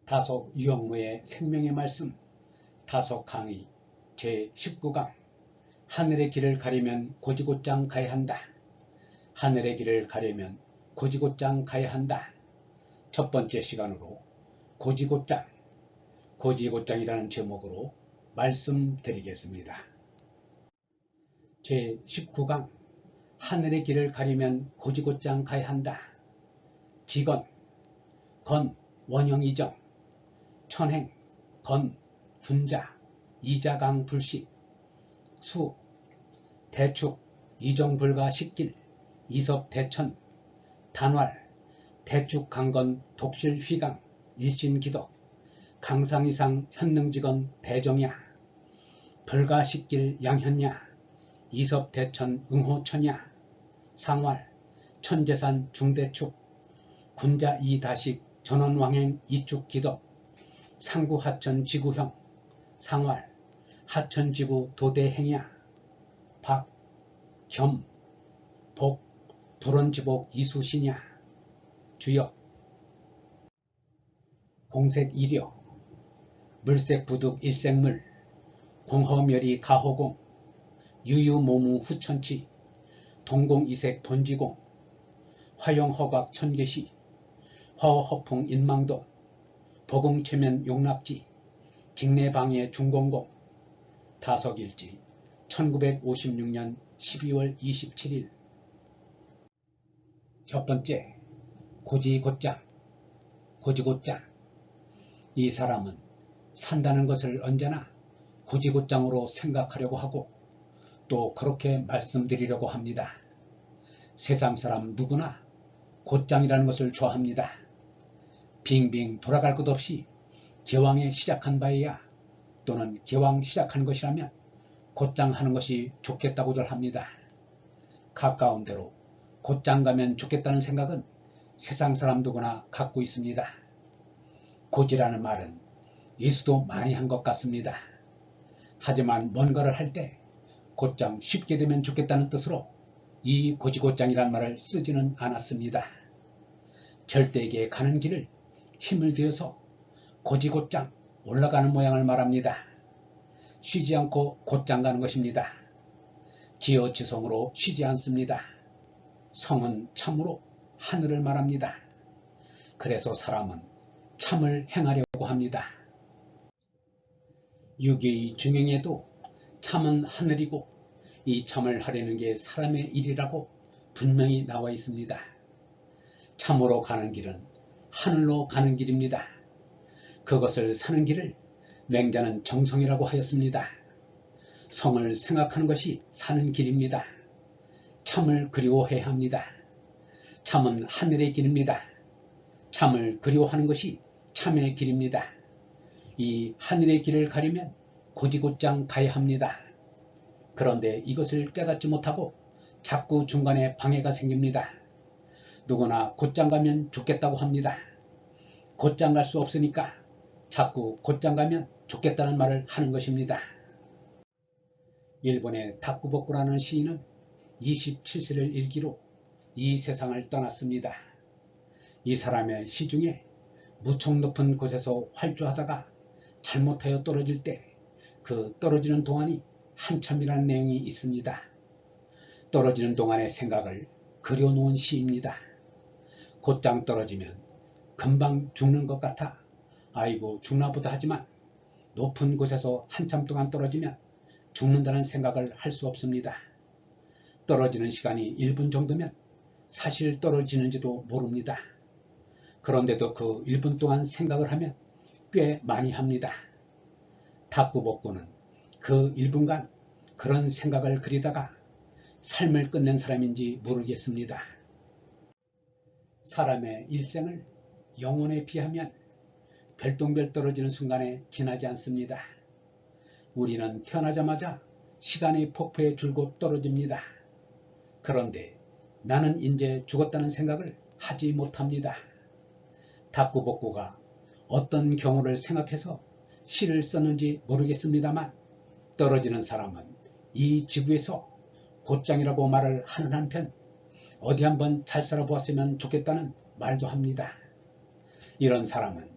다속 유영무의 생명의 말씀 다속 강의 제19강 하늘의 길을 가려면 고지곧장 가야 한다. 하늘의 길을 가려면 고지곧장 가야 한다. 첫 번째 시간으로 고지곧장이라는 제목으로 말씀드리겠습니다. 제19강 하늘의 길을 가려면 고지곧장 가야 한다. 지건, 건, 원형이정, 천행, 건, 분자, 이자강 불식, 수, 대축, 이정불가 식길, 이섭 대천, 단활, 대축 강건 독실 휘강, 일신기덕, 강상이상 현능직원 대정야, 불가 식길 양현야, 이섭 대천 응호천야, 상활, 천재산 중대축, 군자 이다식 전원왕행 이축기덕, 상구 하천 지구형, 상활, 하천지구 도대행야, 박, 겸, 복, 불원지복 이수신야, 주역, 공색 이력, 물색부득 일색물, 공허멸이 가호공, 유유모무 후천치, 동공이색 본지공, 화영허각 천계시, 화허허풍 인망도, 버궁체면 용납지, 직내방해 중공공, 다석일지 1956년 12월 27일. 첫 번째, 고지곧장. 이 사람은 산다는 것을 언제나 고지곧장으로 생각하려고 하고 또 그렇게 말씀드리려고 합니다. 세상 사람 누구나 곧장이라는 것을 좋아합니다. 빙빙 돌아갈 것 없이 기왕에 시작한 바에야 또는 기왕 시작한 것이라면 곧장 하는 것이 좋겠다고들 합니다. 가까운 데로 곧장 가면 좋겠다는 생각은 세상 사람 누구나 갖고 있습니다. 고지라는 말은 예수도 많이 한 것 같습니다. 하지만 뭔가를 할 때 곧장 쉽게 되면 좋겠다는 뜻으로 이 고지곧장이란 말을 쓰지는 않았습니다. 절대에게 가는 길을 힘을 들여서 고지곧장 올라가는 모양을 말합니다. 쉬지 않고 곧장 가는 것입니다. 지어지성으로 쉬지 않습니다. 성은 참으로 하늘을 말합니다. 그래서 사람은 참을 행하려고 합니다. 유교의 중행에도 참은 하늘이고 이 참을 하려는 게 사람의 일이라고 분명히 나와 있습니다. 참으로 가는 길은 하늘로 가는 길입니다. 그것을 사는 길을 맹자는 정성이라고 하였습니다. 성을 생각하는 것이 사는 길입니다. 참을 그리워해야 합니다. 참은 하늘의 길입니다. 참을 그리워하는 것이 참의 길입니다. 이 하늘의 길을 가려면 고지곧장 가야 합니다. 그런데 이것을 깨닫지 못하고 자꾸 중간에 방해가 생깁니다. 누구나 곧장 가면 좋겠다고 합니다. 곧장 갈 수 없으니까 자꾸 곧장 가면 좋겠다는 말을 하는 것입니다. 일본의 다쿠보쿠라는 시인은 27세를 일기로 이 세상을 떠났습니다. 이 사람의 시 중에 무척 높은 곳에서 활주하다가 잘못하여 떨어질 때 그 떨어지는 동안이 한참이라는 내용이 있습니다. 떨어지는 동안의 생각을 그려놓은 시입니다. 곧장 떨어지면 금방 죽는 것 같아 아이고 죽나보다 하지만 높은 곳에서 한참 동안 떨어지면 죽는다는 생각을 할 수 없습니다. 떨어지는 시간이 1분 정도면 사실 떨어지는지도 모릅니다. 그런데도 그 1분 동안 생각을 하면 꽤 많이 합니다. 다쿠보쿠는 그 1분간 그런 생각을 그리다가 삶을 끝낸 사람인지 모르겠습니다. 사람의 일생을 영혼에 비하면 별똥별 떨어지는 순간에 지나지 않습니다. 우리는 태어나자마자 시간의 폭포에 줄곧 떨어집니다. 그런데 나는 이제 죽었다는 생각을 하지 못합니다. 다쿠보쿠가 어떤 경우를 생각해서 시를 썼는지 모르겠습니다만 떨어지는 사람은 이 지구에서 곧장이라고 말을 하는 한편 어디 한번 잘 살아보았으면 좋겠다는 말도 합니다. 이런 사람은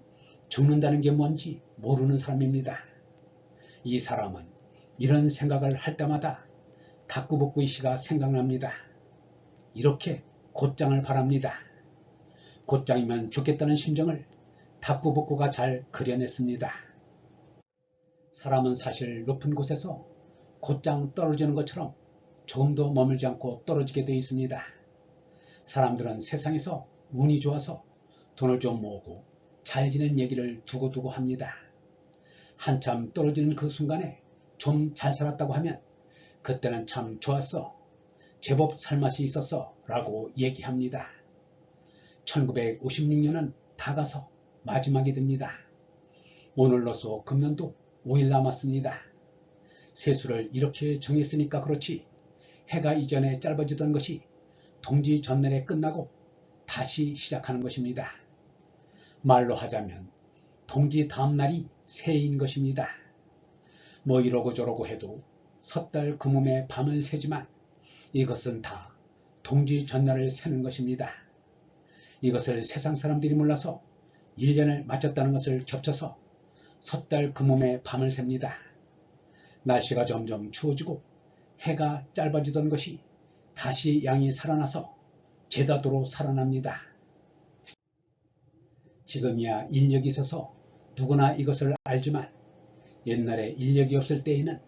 죽는다는 게 뭔지 모르는 사람입니다. 이 사람은 이런 생각을 할 때마다 다꾸복구의 시가 생각납니다. 이렇게 곧장을 바랍니다. 곧장이면 좋겠다는 심정을 다꾸복구가 잘 그려냈습니다. 사람은 사실 높은 곳에서 곧장 떨어지는 것처럼 조금도 머물지 않고 떨어지게 되어 있습니다. 사람들은 세상에서 운이 좋아서 돈을 좀 모으고 잘 지낸 얘기를 두고두고 합니다. 한참 떨어지는 그 순간에 좀 잘 살았다고 하면 그때는 참 좋았어, 제법 살맛이 있었어 라고 얘기합니다. 1956년은 다 가서 마지막이 됩니다. 오늘로써 금년도 5일 남았습니다. 세수를 이렇게 정했으니까 그렇지 해가 이전에 짧아지던 것이 동지 전날에 끝나고 다시 시작하는 것입니다. 말로 하자면 동지 다음날이 새해인 것입니다. 뭐 이러고 저러고 해도 섣달 그몸에 밤을 새지만 이것은 다 동지 전날을 새는 것입니다. 이것을 세상 사람들이 몰라서 1년을 맞췄다는 것을 겹쳐서 섣달 그몸에 밤을 셉니다. 날씨가 점점 추워지고 해가 짧아지던 것이 다시 양이 살아나서 제다도로 살아납니다. 지금이야 인력이 있어서 누구나 이것을 알지만 옛날에 인력이 없을 때에는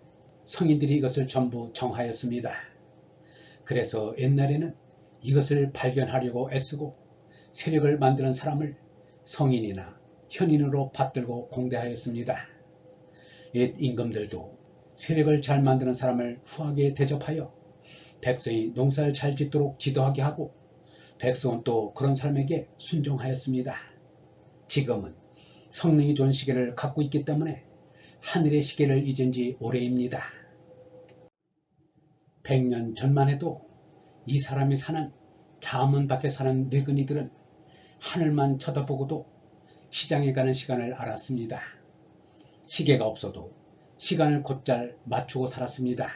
성인들이 이것을 전부 정하였습니다. 그래서 옛날에는 이것을 발견하려고 애쓰고 세력을 만드는 사람을 성인이나 현인으로 받들고 공대하였습니다. 옛 임금들도 세력을 잘 만드는 사람을 후하게 대접하여 백성이 농사를 잘 짓도록 지도하게 하고 백성은 또 그런 사람에게 순종하였습니다. 지금은 성능이 좋은 시계를 갖고 있기 때문에 하늘의 시계를 잊은 지 오래입니다. 100년 전만 해도 이 사람이 사는 잠은 밖에 사는 늙은이들은 하늘만 쳐다보고도 시장에 가는 시간을 알았습니다. 시계가 없어도 시간을 곧잘 맞추고 살았습니다.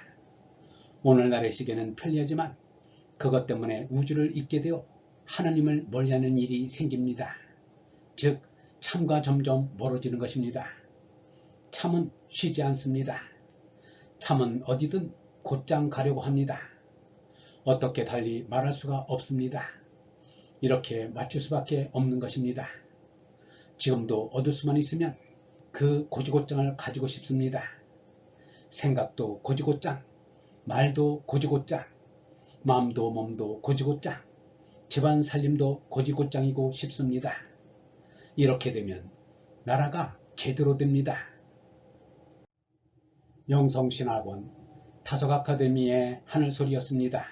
오늘날의 시계는 편리하지만 그것 때문에 우주를 잊게 되어 하나님을 멀리하는 일이 생깁니다. 즉 참과 점점 멀어지는 것입니다. 참은 쉬지 않습니다. 참은 어디든 곧장 가려고 합니다. 어떻게 달리 말할 수가 없습니다. 이렇게 맞출 수밖에 없는 것입니다. 지금도 얻을 수만 있으면 그 고지고장을 가지고 싶습니다. 생각도 고지고장, 말도 고지고장, 마음도 몸도 고지고장, 집안 살림도 고지고장이고 싶습니다. 이렇게 되면 나라가 제대로 됩니다. 영성신학원 타석아카데미의 하늘소리였습니다.